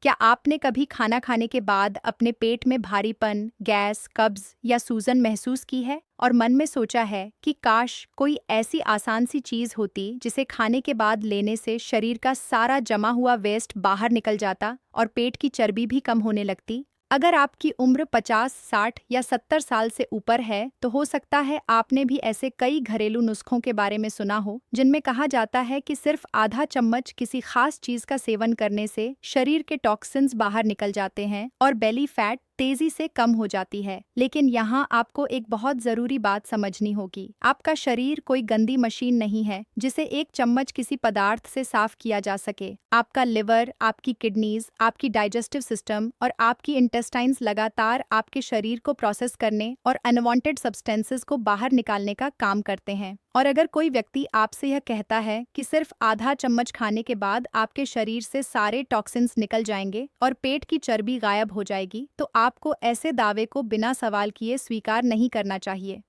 क्या आपने कभी खाना खाने के बाद अपने पेट में भारीपन, गैस, कब्ज या सूजन महसूस की है और मन में सोचा है कि काश कोई ऐसी आसान सी चीज होती जिसे खाने के बाद लेने से शरीर का सारा जमा हुआ वेस्ट बाहर निकल जाता और पेट की चर्बी भी कम होने लगती? अगर आपकी उम्र 50, 60 या 70 साल से ऊपर है तो हो सकता है आपने भी ऐसे कई घरेलू नुस्खों के बारे में सुना हो जिनमें कहा जाता है कि सिर्फ आधा चम्मच किसी खास चीज का सेवन करने से शरीर के टॉक्सिन्स बाहर निकल जाते हैं और बेली फैट तेजी से कम हो जाती है। लेकिन यहाँ आपको एक बहुत जरूरी बात समझनी होगी। आपका शरीर कोई गंदी मशीन नहीं है जिसे एक चम्मच किसी पदार्थ से साफ किया जा सके। आपका लिवर, आपकी किडनीज, आपकी डाइजेस्टिव सिस्टम और आपकी इंटेस्टाइन्स लगातार आपके शरीर को प्रोसेस करने और अनवांटेड सब्सटेंसेस को बाहर निकालने का काम करते हैं। और अगर कोई व्यक्ति आपसे यह कहता है कि सिर्फ आधा चम्मच खाने के बाद आपके शरीर से सारे टॉक्सिन्स निकल जाएंगे और पेट की चर्बी गायब हो जाएगी, तो आपको ऐसे दावे को बिना सवाल किए स्वीकार नहीं करना चाहिए।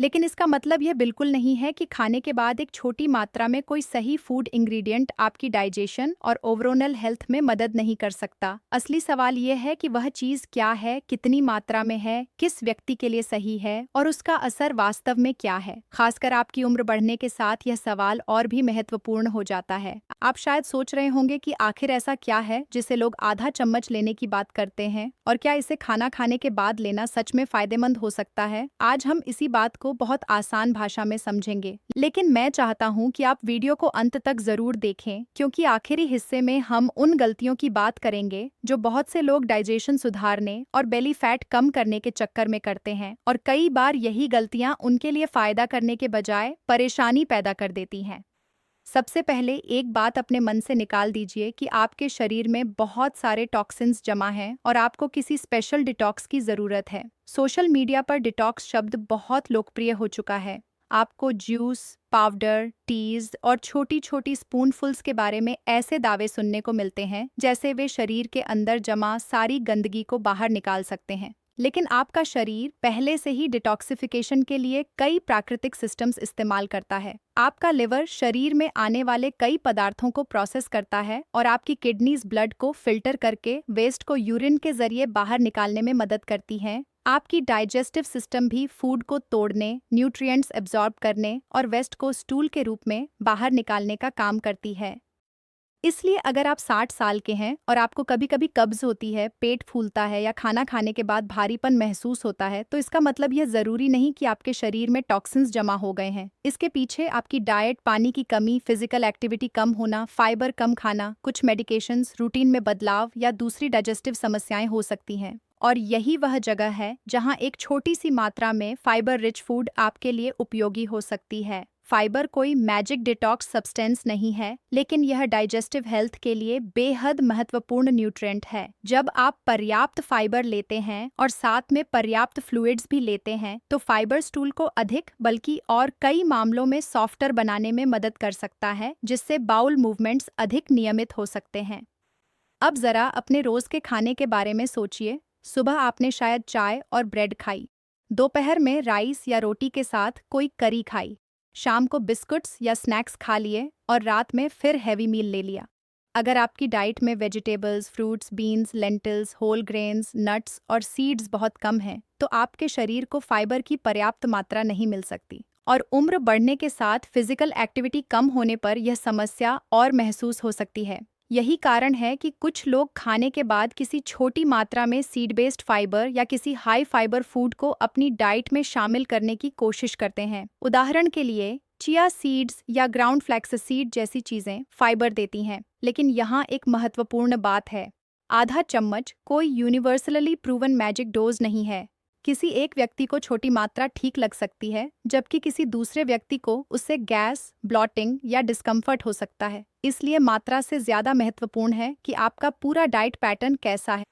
लेकिन इसका मतलब यह बिल्कुल नहीं है कि खाने के बाद एक छोटी मात्रा में कोई सही फूड इंग्रेडिएंट आपकी डाइजेशन और ओवरऑल हेल्थ में मदद नहीं कर सकता। असली सवाल यह है कि वह चीज़ क्या है, कितनी मात्रा में है, किस व्यक्ति के लिए सही है और उसका असर वास्तव में क्या है। खासकर आपकी उम्र बढ़ने के साथ यह सवाल और भी महत्वपूर्ण हो जाता है। आप शायद सोच रहे होंगे कि आखिर ऐसा क्या है जिसे लोग आधा चम्मच लेने की बात करते हैं और क्या इसे खाना खाने के बाद लेना सच में फायदेमंद हो सकता है। आज हम इसी बात को बहुत आसान भाषा में समझेंगे, लेकिन मैं चाहता हूं कि आप वीडियो को अंत तक जरूर देखें क्योंकि आखिरी हिस्से में हम उन गलतियों की बात करेंगे जो बहुत से लोग डाइजेशन सुधारने और बेली फैट कम करने के चक्कर में करते हैं और कई बार यही गलतियां उनके लिए फायदा करने के बजाय परेशानी पैदा कर देती हैं। सबसे पहले एक बात अपने मन से निकाल दीजिए कि आपके शरीर में बहुत सारे टॉक्सिन्स जमा हैं और आपको किसी स्पेशल डिटॉक्स की ज़रूरत है। सोशल मीडिया पर डिटॉक्स शब्द बहुत लोकप्रिय हो चुका है। आपको जूस, पाउडर, टीज और छोटी छोटी स्पूनफुल्स के बारे में ऐसे दावे सुनने को मिलते हैं जैसे वे शरीर के अंदर जमा सारी गंदगी को बाहर निकाल सकते हैं। लेकिन आपका शरीर पहले से ही डिटॉक्सिफिकेशन के लिए कई प्राकृतिक सिस्टम्स इस्तेमाल करता है। आपका लिवर शरीर में आने वाले कई पदार्थों को प्रोसेस करता है और आपकी किडनीज ब्लड को फिल्टर करके वेस्ट को यूरिन के जरिए बाहर निकालने में मदद करती हैं। आपकी डाइजेस्टिव सिस्टम भी फूड को तोड़ने, न्यूट्रिएंट्स एब्जॉर्ब करने और वेस्ट को स्टूल के रूप में बाहर निकालने का काम करती है। इसलिए अगर आप 60 साल के हैं और आपको कभी कभी कब्ज होती है, पेट फूलता है या खाना खाने के बाद भारीपन महसूस होता है, तो इसका मतलब यह जरूरी नहीं कि आपके शरीर में टॉक्सिन्स जमा हो गए हैं। इसके पीछे आपकी डाइट, पानी की कमी, फिजिकल एक्टिविटी कम होना, फाइबर कम खाना, कुछ मेडिकेशंस, रूटीन में बदलाव या दूसरी डाइजेस्टिव समस्याएं हो सकती हैं। और यही वह जगह है जहां एक छोटी सी मात्रा में फाइबर रिच फूड आपके लिए उपयोगी हो सकती है। फाइबर कोई मैजिक डिटॉक्स सब्सटेंस नहीं है, लेकिन यह डाइजेस्टिव हेल्थ के लिए बेहद महत्वपूर्ण न्यूट्रिएंट है। जब आप पर्याप्त फाइबर लेते हैं और साथ में पर्याप्त फ्लूइड्स भी लेते हैं, तो फाइबर स्टूल को अधिक, बल्कि और कई मामलों में सॉफ्टर बनाने में मदद कर सकता है, जिससे बाउल मूवमेंट्स अधिक नियमित हो सकते हैं। अब जरा अपने रोज के खाने के बारे में सोचिए। सुबह आपने शायद चाय और ब्रेड खाई, दोपहर में राइस या रोटी के साथ कोई करी खाई, शाम को बिस्कुट्स या स्नैक्स खा लिए और रात में फिर हैवी मील ले लिया। अगर आपकी डाइट में vegetables, fruits, beans, lentils, whole grains, nuts और सीड्स बहुत कम हैं, तो आपके शरीर को फाइबर की पर्याप्त मात्रा नहीं मिल सकती। और उम्र बढ़ने के साथ फिजिकल एक्टिविटी कम होने पर यह समस्या और महसूस हो सकती है। यही कारण है कि कुछ लोग खाने के बाद किसी छोटी मात्रा में सीड बेस्ड फाइबर या किसी हाई फाइबर फूड को अपनी डाइट में शामिल करने की कोशिश करते हैं। उदाहरण के लिए चिया सीड्स या ग्राउंड फ्लैक्स सीड जैसी चीजें फाइबर देती हैं, लेकिन यहाँ एक महत्वपूर्ण बात है। आधा चम्मच कोई यूनिवर्सली प्रूवन मैजिक डोज नहीं है। किसी एक व्यक्ति को छोटी मात्रा ठीक लग सकती है, जबकि किसी दूसरे व्यक्ति को उससे गैस, ब्लॉटिंग या डिस्कम्फर्ट हो सकता है। इसलिए मात्रा से ज्यादा महत्वपूर्ण है कि आपका पूरा डाइट पैटर्न कैसा है।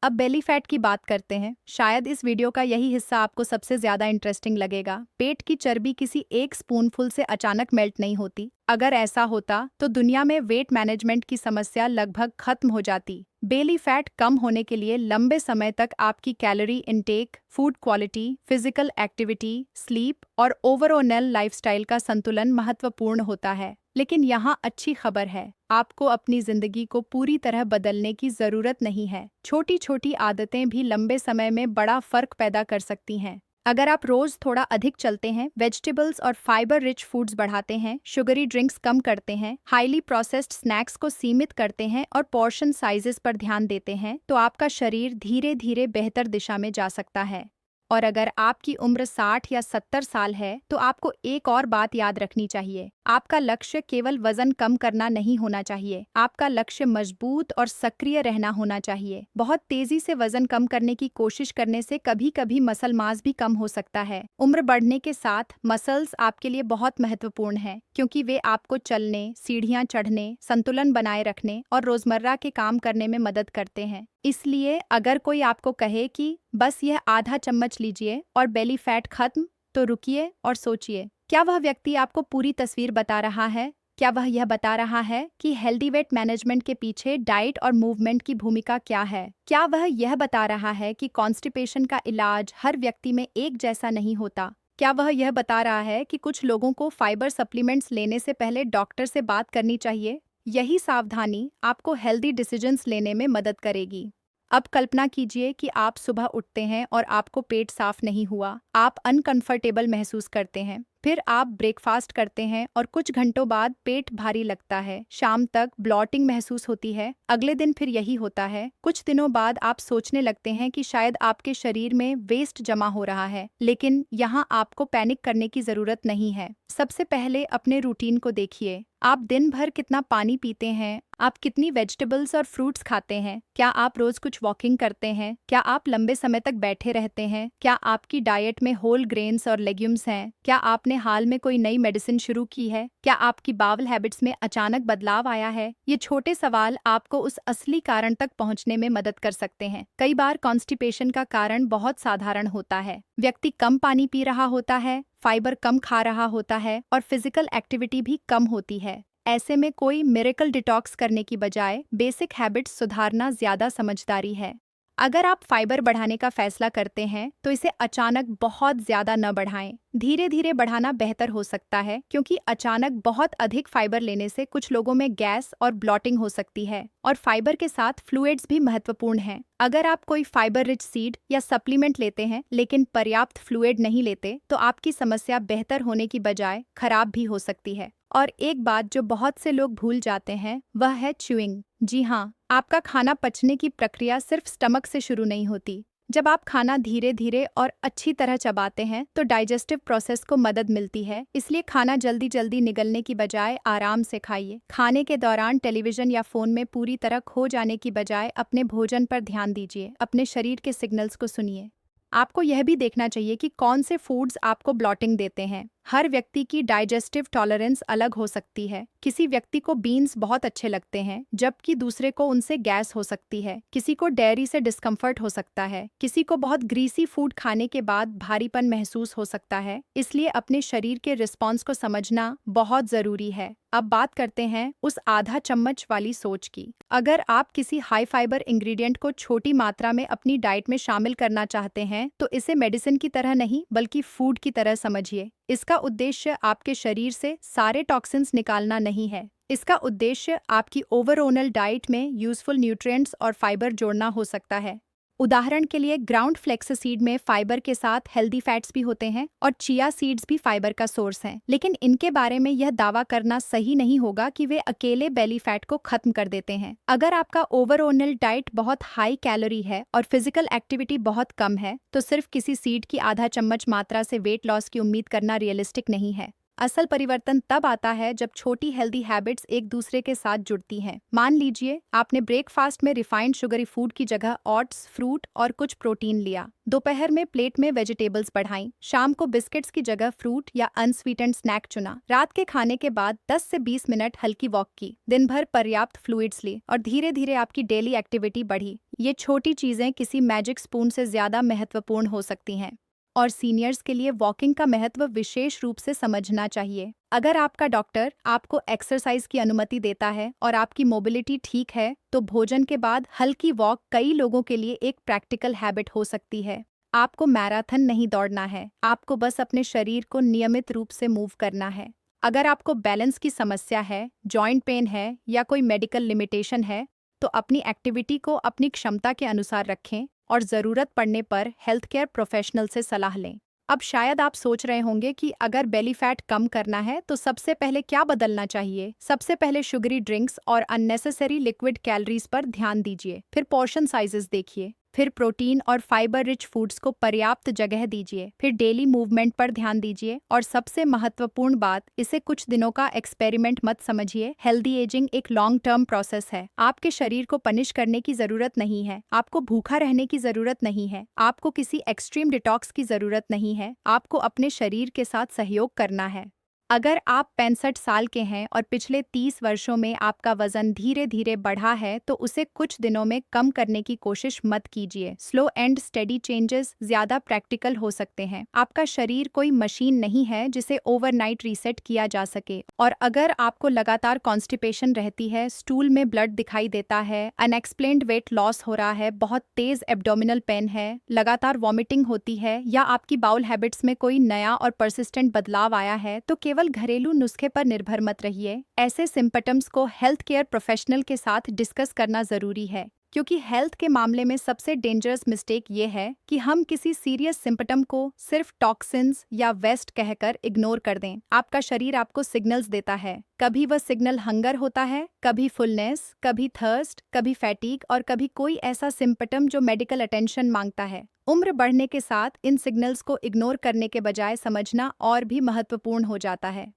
अब बेली फैट की बात करते हैं। शायद इस वीडियो का यही हिस्सा आपको सबसे ज्यादा इंटरेस्टिंग लगेगा। पेट की चर्बी किसी एक स्पूनफुल से अचानक मेल्ट नहीं होती। अगर ऐसा होता तो दुनिया में वेट मैनेजमेंट की समस्या लगभग खत्म हो जाती। बेली फैट कम होने के लिए लंबे समय तक आपकी calorie intake, food quality, physical activity, sleep और ओवरऑल लाइफस्टाइल का संतुलन महत्वपूर्ण होता है। लेकिन यहाँ अच्छी खबर है, आपको अपनी जिंदगी को पूरी तरह बदलने की जरूरत नहीं है। छोटी छोटी आदतें भी लंबे समय में बड़ा फर्क पैदा कर सकती हैं। अगर आप रोज थोड़ा अधिक चलते हैं, वेजिटेबल्स और फाइबर रिच फूड्स बढ़ाते हैं, शुगरी ड्रिंक्स कम करते हैं, हाईली प्रोसेस्ड स्नैक्स को सीमित करते हैं और पोर्शन साइजेस पर ध्यान देते हैं, तो आपका शरीर धीरे धीरे बेहतर दिशा में जा सकता है। और अगर आपकी उम्र 60 या 70 साल है, तो आपको एक और बात याद रखनी चाहिए। आपका लक्ष्य केवल वजन कम करना नहीं होना चाहिए, आपका लक्ष्य मजबूत और सक्रिय रहना होना चाहिए। बहुत तेजी से वजन कम करने की कोशिश करने से कभी कभी मसल मास भी कम हो सकता है। उम्र बढ़ने के साथ मसल्स आपके लिए बहुत महत्वपूर्ण हैं, क्योंकि वे आपको चलने, सीढ़ियां चढ़ने, संतुलन बनाए रखने और रोजमर्रा के काम करने में मदद करते हैं। इसलिए अगर कोई आपको कहे कि बस यह आधा चम्मच लीजिए और बेली फैट खत्म, तो रुकिए और सोचिए, क्या वह व्यक्ति आपको पूरी तस्वीर बता रहा है? क्या वह यह बता रहा है कि हेल्दी वेट मैनेजमेंट के पीछे डाइट और मूवमेंट की भूमिका क्या है? क्या वह यह बता रहा है कि कॉन्स्टिपेशन का इलाज हर व्यक्ति में एक जैसा नहीं होता? क्या वह यह बता रहा है कि कुछ लोगों को फाइबर सप्लीमेंट्स लेने से पहले डॉक्टर से बात करनी चाहिए? यही सावधानी आपको हेल्दी डिसीजंस लेने में मदद करेगी। अब कल्पना कीजिए कि आप सुबह उठते हैं और आपको पेट साफ नहीं हुआ, आप अनकंफर्टेबल महसूस करते हैं। फिर आप ब्रेकफास्ट करते हैं और कुछ घंटों बाद पेट भारी लगता है, शाम तक ब्लॉटिंग महसूस होती है, अगले दिन फिर यही होता है। कुछ दिनों बाद आप सोचने लगते हैं कि शायद आपके शरीर में वेस्ट जमा हो रहा है। लेकिन यहाँ आपको पैनिक करने की जरूरत नहीं है। सबसे पहले अपने रूटीन को देखिए। आप दिन भर कितना पानी पीते हैं? आप कितनी वेजिटेबल्स और फ्रूट्स खाते हैं? क्या आप रोज कुछ वॉकिंग करते हैं? क्या आप लंबे समय तक बैठे रहते हैं? क्या आपकी डाइट में होल ग्रेन्स और लेग्यूम्स हैं? क्या आपने हाल में कोई नई मेडिसिन शुरू की है? क्या आपकी बावल हैबिट्स में अचानक बदलाव आया है? ये छोटे सवाल आपको उस असली कारण तक पहुंचने में मदद कर सकते हैं। कई बार कॉन्स्टिपेशन का कारण बहुत साधारण होता है। व्यक्ति कम पानी पी रहा होता है, फाइबर कम खा रहा होता है और फिजिकल एक्टिविटी भी कम होती है। ऐसे में कोई मिरेकल डिटॉक्स करने की बजाय बेसिक हैबिट्स सुधारना ज्यादा समझदारी है। अगर आप फाइबर बढ़ाने का फैसला करते हैं, तो इसे अचानक बहुत ज्यादा न बढ़ाएं। धीरे धीरे बढ़ाना बेहतर हो सकता है, क्योंकि अचानक बहुत अधिक फाइबर लेने से कुछ लोगों में गैस और ब्लॉटिंग हो सकती है। और फाइबर के साथ फ्लूइड्स भी महत्वपूर्ण हैं। अगर आप कोई फाइबर रिच सीड या सप्लीमेंट लेते हैं लेकिन पर्याप्त फ्लूइड नहीं लेते, तो आपकी समस्या बेहतर होने की बजाय खराब भी हो सकती है। और एक बात जो बहुत से लोग भूल जाते हैं, वह है च्यूइंग। जी हाँ, आपका खाना पचने की प्रक्रिया सिर्फ स्टमक से शुरू नहीं होती। जब आप खाना धीरे धीरे और अच्छी तरह चबाते हैं, तो डाइजेस्टिव प्रोसेस को मदद मिलती है। इसलिए खाना जल्दी जल्दी निगलने की बजाय आराम से खाइए। खाने के दौरान टेलीविजन या फोन में पूरी तरह खो जाने की बजाय अपने भोजन पर ध्यान दीजिए। अपने शरीर के सिग्नल्स को सुनिए। आपको यह भी देखना चाहिए कि कौन से फूड्स आपको ब्लॉटिंग देते हैं। हर व्यक्ति की डाइजेस्टिव टॉलरेंस अलग हो सकती है। किसी व्यक्ति को बीन्स बहुत अच्छे लगते हैं, जबकि दूसरे को उनसे गैस हो सकती है। किसी को डेयरी से डिस्कम्फर्ट हो सकता है। किसी को बहुत ग्रीसी फूड खाने के बाद भारीपन महसूस हो सकता है। इसलिए अपने शरीर के रिस्पॉन्स को समझना बहुत जरूरी है। अब बात करते हैं उस आधा चम्मच वाली सोच की। अगर आप किसी हाई फाइबर इंग्रेडिएंट को छोटी मात्रा में अपनी डाइट में शामिल करना चाहते हैं, तो इसे मेडिसिन की तरह नहीं बल्कि फूड की तरह समझिए। इसका उद्देश्य आपके शरीर से सारे टॉक्सिन्स निकालना नहीं है। इसका उद्देश्य आपकी ओवरऑल डाइट में यूजफुल न्यूट्रिएंट्स और फाइबर जोड़ना हो सकता है। उदाहरण के लिए ग्राउंड फ्लेक्स सीड में फाइबर के साथ हेल्दी फैट्स भी होते हैं और चिया सीड्स भी फाइबर का सोर्स हैं। लेकिन इनके बारे में यह दावा करना सही नहीं होगा कि वे अकेले बेली फैट को खत्म कर देते हैं। अगर आपका ओवरऑल डाइट बहुत हाई कैलोरी है और फिजिकल एक्टिविटी बहुत कम है, तो सिर्फ किसी सीड की आधा चम्मच मात्रा से वेट लॉस की उम्मीद करना रियलिस्टिक नहीं है। असल परिवर्तन तब आता है जब छोटी हेल्दी हैबिट्स एक दूसरे के साथ जुड़ती हैं। मान लीजिए आपने ब्रेकफास्ट में रिफाइंड शुगरी फूड की जगह ओट्स, फ्रूट और कुछ प्रोटीन लिया। दोपहर में प्लेट में वेजिटेबल्स बढ़ाई। शाम को बिस्किट्स की जगह फ्रूट या अनस्वीटेंड स्नैक चुना। रात के खाने के बाद 10 से 20 मिनट हल्की वॉक की। दिन भर पर्याप्त फ्लूइड्स ली और धीरे धीरे आपकी डेली एक्टिविटी बढ़ी। ये छोटी चीजें किसी मैजिक स्पून से ज्यादा महत्वपूर्ण हो सकती हैं। और सीनियर्स के लिए वॉकिंग का महत्व विशेष रूप से समझना चाहिए। अगर आपका डॉक्टर आपको एक्सरसाइज की अनुमति देता है और आपकी मोबिलिटी ठीक है, तो भोजन के बाद हल्की वॉक कई लोगों के लिए एक प्रैक्टिकल हैबिट हो सकती है। आपको मैराथन नहीं दौड़ना है, आपको बस अपने शरीर को नियमित रूप से मूव करना है। अगर आपको बैलेंस की समस्या है, जॉइंट पेन है या कोई मेडिकल लिमिटेशन है, तो अपनी एक्टिविटी को अपनी क्षमता के अनुसार रखें और ज़रूरत पड़ने पर हेल्थ केयर प्रोफेशनल से सलाह लें। अब शायद आप सोच रहे होंगे कि अगर बेली फैट कम करना है तो सबसे पहले क्या बदलना चाहिए। सबसे पहले शुगरी ड्रिंक्स और अननेसेसरी लिक्विड कैलोरीज पर ध्यान दीजिए, फिर पोर्शन साइजेस देखिए, फिर प्रोटीन और फाइबर रिच फूड्स को पर्याप्त जगह दीजिए, फिर डेली मूवमेंट पर ध्यान दीजिए और सबसे महत्वपूर्ण बात, इसे कुछ दिनों का एक्सपेरिमेंट मत समझिए। हेल्दी एजिंग एक लॉन्ग टर्म प्रोसेस है। आपके शरीर को पनिश करने की जरूरत नहीं है, आपको भूखा रहने की जरूरत नहीं है, आपको किसी एक्सट्रीम डिटॉक्स की जरूरत नहीं है, आपको अपने शरीर के साथ सहयोग करना है। अगर आप 65 साल के हैं और पिछले 30 वर्षों में आपका वजन धीरे धीरे बढ़ा है, तो उसे कुछ दिनों में कम करने की कोशिश मत कीजिए। स्लो एंड स्टेडी चेंजेस ज्यादा प्रैक्टिकल हो सकते हैं। आपका शरीर कोई मशीन नहीं है जिसे ओवरनाइट रीसेट किया जा सके। और अगर आपको लगातार कॉन्स्टिपेशन रहती है, स्टूल में ब्लड दिखाई देता है, अनएक्सप्लेन्ड वेट लॉस हो रहा है, बहुत तेज एब्डोमिनल पेन है, लगातार वॉमिटिंग होती है या आपकी बाउल हैबिट्स में कोई नया और परसिस्टेंट बदलाव आया है, तो केवल घरेलू नुस्खे पर निर्भर मत रहिए। ऐसे सिम्पटम्स को हेल्थ केयर प्रोफेशनल के साथ डिस्कस करना जरूरी है, क्योंकि हेल्थ के मामले में सबसे डेंजरस मिस्टेक ये है कि हम किसी सीरियस सिम्पटम को सिर्फ टॉक्सिन्स या वेस्ट कहकर इग्नोर कर दें। आपका शरीर आपको सिग्नल्स देता है। कभी वह सिग्नल हंगर होता है, कभी फुलनेस, कभी थर्स्ट, कभी फैटीग और कभी कोई ऐसा सिम्पटम जो मेडिकल अटेंशन मांगता है। उम्र बढ़ने के साथ इन सिग्नल्स को इग्नोर करने के बजाय समझना और भी महत्वपूर्ण हो जाता है।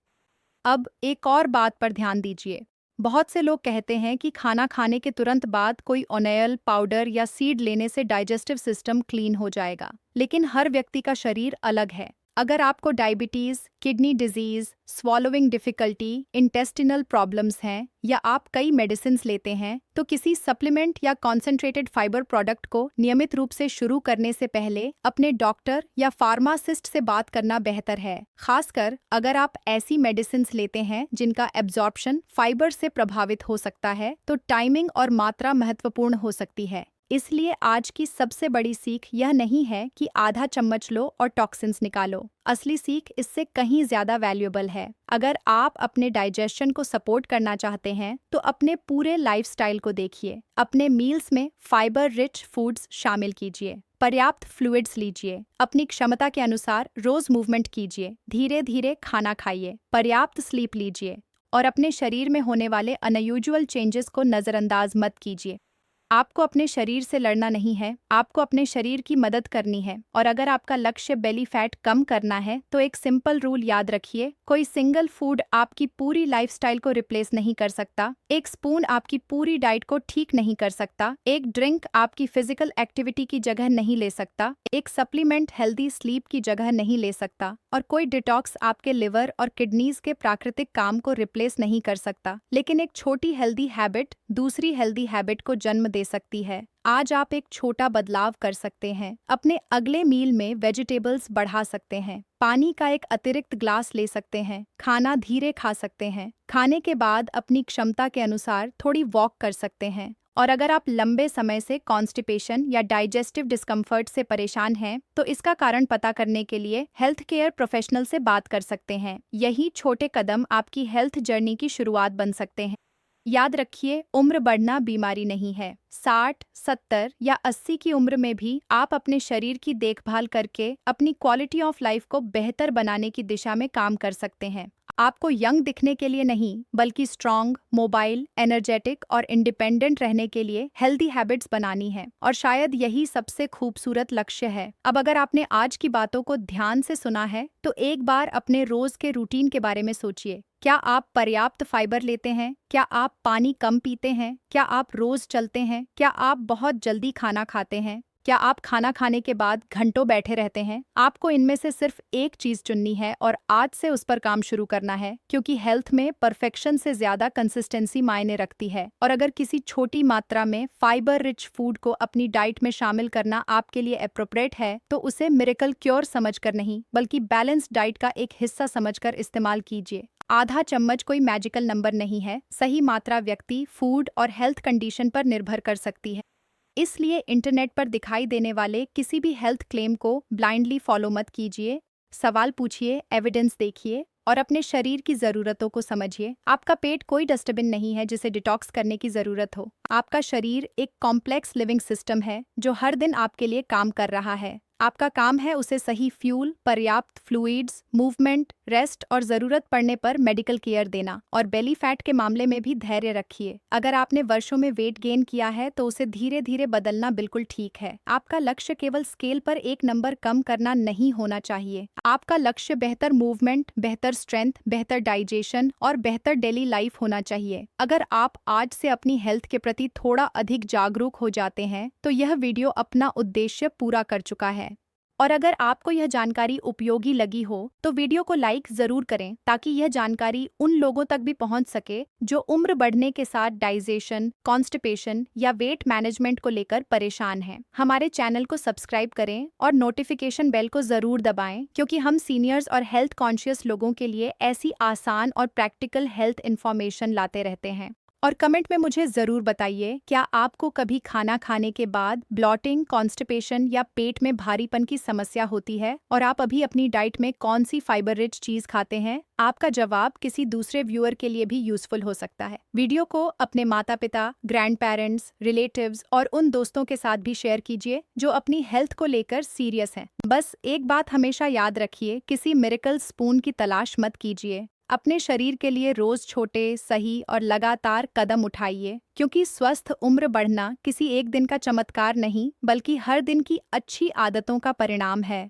अब एक और बात पर ध्यान दीजिए। बहुत से लोग कहते हैं कि खाना खाने के तुरंत बाद कोई ऑयल, पाउडर या सीड लेने से डाइजेस्टिव सिस्टम क्लीन हो जाएगा, लेकिन हर व्यक्ति का शरीर अलग है। अगर आपको diabetes, kidney disease, swallowing difficulty, intestinal problems हैं या आप कई मेडिसिन लेते हैं, तो किसी सप्लीमेंट या कॉन्सेंट्रेटेड फाइबर प्रोडक्ट को नियमित रूप से शुरू करने से पहले अपने डॉक्टर या फार्मासिस्ट से बात करना बेहतर है। खासकर अगर आप ऐसी मेडिसिन लेते हैं जिनका एब्जॉर्प्शन फाइबर से प्रभावित हो सकता है, तो टाइमिंग और मात्रा महत्वपूर्ण हो सकती है। इसलिए आज की सबसे बड़ी सीख यह नहीं है कि आधा चम्मच लो और टॉक्सिन्स निकालो। असली सीख इससे कहीं ज्यादा वैल्यूएबल है। अगर आप अपने डाइजेशन को सपोर्ट करना चाहते हैं, तो अपने पूरे लाइफस्टाइल को देखिए। अपने मील्स में फाइबर रिच फूड्स शामिल कीजिए, पर्याप्त फ्लूइड्स लीजिए, अपनी क्षमता के अनुसार रोज मूवमेंट कीजिए, धीरे धीरे खाना खाइए, पर्याप्त स्लीप लीजिए और अपने शरीर में होने वाले अनयूजुअल चेंजेस को नजरअंदाज मत कीजिए। आपको अपने शरीर से लड़ना नहीं है, आपको अपने शरीर की मदद करनी है। और अगर आपका लक्ष्य बेली फैट कम करना है, तो एक सिंपल रूल याद रखिए, कोई सिंगल फूड आपकी पूरी लाइफस्टाइल को रिप्लेस नहीं कर सकता, एक स्पून आपकी पूरी डाइट को ठीक नहीं कर सकता, एक ड्रिंक आपकी फिजिकल एक्टिविटी की जगह नहीं ले सकता, एक सप्लीमेंट हेल्दी स्लीप की जगह नहीं ले सकता, और कोई डिटॉक्स आपके लिवर और किडनीज के प्राकृतिक काम को रिप्लेस नहीं कर सकता। लेकिन एक छोटी हेल्दी हैबिट दूसरी हेल्दी हैबिट को जन्म दे सकती है। आज आप एक छोटा बदलाव कर सकते हैं। अपने अगले मील में वेजिटेबल्स बढ़ा सकते हैं, पानी का एक अतिरिक्त ग्लास ले सकते हैं, खाना धीरे खा सकते हैं, खाने के बाद अपनी क्षमता के अनुसार थोड़ी वॉक कर सकते हैं। और अगर आप लंबे समय से कॉन्स्टिपेशन या डाइजेस्टिव डिस्कम्फर्ट से परेशान हैं, तो इसका कारण पता करने के लिए हेल्थ केयर प्रोफेशनल से बात कर सकते हैं। यही छोटे कदम आपकी हेल्थ जर्नी की शुरुआत बन सकते हैं। याद रखिए, उम्र बढ़ना बीमारी नहीं है। 60, 70 या 80 की उम्र में भी आप अपने शरीर की देखभाल करके अपनी क्वालिटी ऑफ लाइफ को बेहतर बनाने की दिशा में काम कर सकते हैं। आपको यंग दिखने के लिए नहीं, बल्कि स्ट्रॉन्ग, मोबाइल, एनर्जेटिक और इंडिपेंडेंट रहने के लिए हेल्दी हैबिट्स बनानी है। और शायद यही सबसे खूबसूरत लक्ष्य है। अब अगर आपने आज की बातों को ध्यान से सुना है, तो एक बार अपने रोज के रूटीन के बारे में सोचिए। क्या आप पर्याप्त फाइबर लेते हैं? क्या आप पानी कम पीते हैं? क्या आप रोज चलते हैं? क्या आप बहुत जल्दी खाना खाते हैं? क्या आप खाना खाने के बाद घंटों बैठे रहते हैं? आपको इनमें से सिर्फ एक चीज चुननी है और आज से उस पर काम शुरू करना है, क्योंकि हेल्थ में परफेक्शन से ज्यादा कंसिस्टेंसी मायने रखती है। और अगर किसी छोटी मात्रा में फाइबर रिच फूड को अपनी डाइट में शामिल करना आपके लिए एप्रोप्रिएट है, तो उसे मिरेकल क्योर समझकर नहीं, बल्कि बैलेंस्ड डाइट का एक हिस्सा समझकर इस्तेमाल कीजिए। आधा चम्मच कोई मैजिकल नंबर नहीं है। सही मात्रा व्यक्ति, फूड और हेल्थ कंडीशन पर निर्भर कर सकती है। इसलिए इंटरनेट पर दिखाई देने वाले किसी भी हेल्थ क्लेम को ब्लाइंडली फॉलो मत कीजिए। सवाल पूछिए, एविडेंस देखिए और अपने शरीर की ज़रूरतों को समझिए। आपका पेट कोई डस्टबिन नहीं है जिसे डिटॉक्स करने की ज़रूरत हो। आपका शरीर एक कॉम्प्लेक्स लिविंग सिस्टम है जो हर दिन आपके लिए काम कर रहा है। आपका काम है उसे सही फ्यूल, पर्याप्त फ्लूइड्स, मूवमेंट, रेस्ट और ज़रूरत पड़ने पर मेडिकल केयर देना। और बेली फैट के मामले में भी धैर्य रखिए। अगर आपने वर्षों में वेट गेन किया है तो उसे धीरे धीरे बदलना बिल्कुल ठीक है। आपका लक्ष्य केवल स्केल पर एक नंबर कम करना नहीं होना चाहिए। आपका लक्ष्य बेहतर मूवमेंट, बेहतर स्ट्रेंथ, बेहतर डाइजेशन और बेहतर डेली लाइफ होना चाहिए। अगर आप आज से अपनी हेल्थ के प्रति थोड़ा अधिक जागरूक हो जाते हैं तो यह वीडियो अपना उद्देश्य पूरा कर चुका है। और अगर आपको यह जानकारी उपयोगी लगी हो तो वीडियो को लाइक जरूर करें, ताकि यह जानकारी उन लोगों तक भी पहुंच सके जो उम्र बढ़ने के साथ डाइजेशन, कॉन्स्टिपेशन या वेट मैनेजमेंट को लेकर परेशान हैं। हमारे चैनल को सब्सक्राइब करें और नोटिफिकेशन बेल को जरूर दबाएं, क्योंकि हम सीनियर्स और हेल्थ कॉन्शियस लोगों के लिए ऐसी आसान और प्रैक्टिकल हेल्थ इन्फॉर्मेशन लाते रहते हैं। और कमेंट में मुझे ज़रूर बताइए, क्या आपको कभी खाना खाने के बाद ब्लॉटिंग, कॉन्स्टिपेशन या पेट में भारीपन की समस्या होती है? और आप अभी अपनी डाइट में कौन सी फाइबर रिच चीज़ खाते हैं? आपका जवाब किसी दूसरे व्यूअर के लिए भी यूजफुल हो सकता है। वीडियो को अपने माता पिता, ग्रैंड पेरेंट्स, रिलेटिव्स और उन दोस्तों के साथ भी शेयर कीजिए जो अपनी हेल्थ को लेकर सीरियस हैं। बस एक बात हमेशा याद रखिए, किसी मिरेकल स्पून की तलाश मत कीजिए। अपने शरीर के लिए रोज छोटे, सही और लगातार कदम उठाइए, क्योंकि स्वस्थ उम्र बढ़ना किसी एक दिन का चमत्कार नहीं, बल्कि हर दिन की अच्छी आदतों का परिणाम है।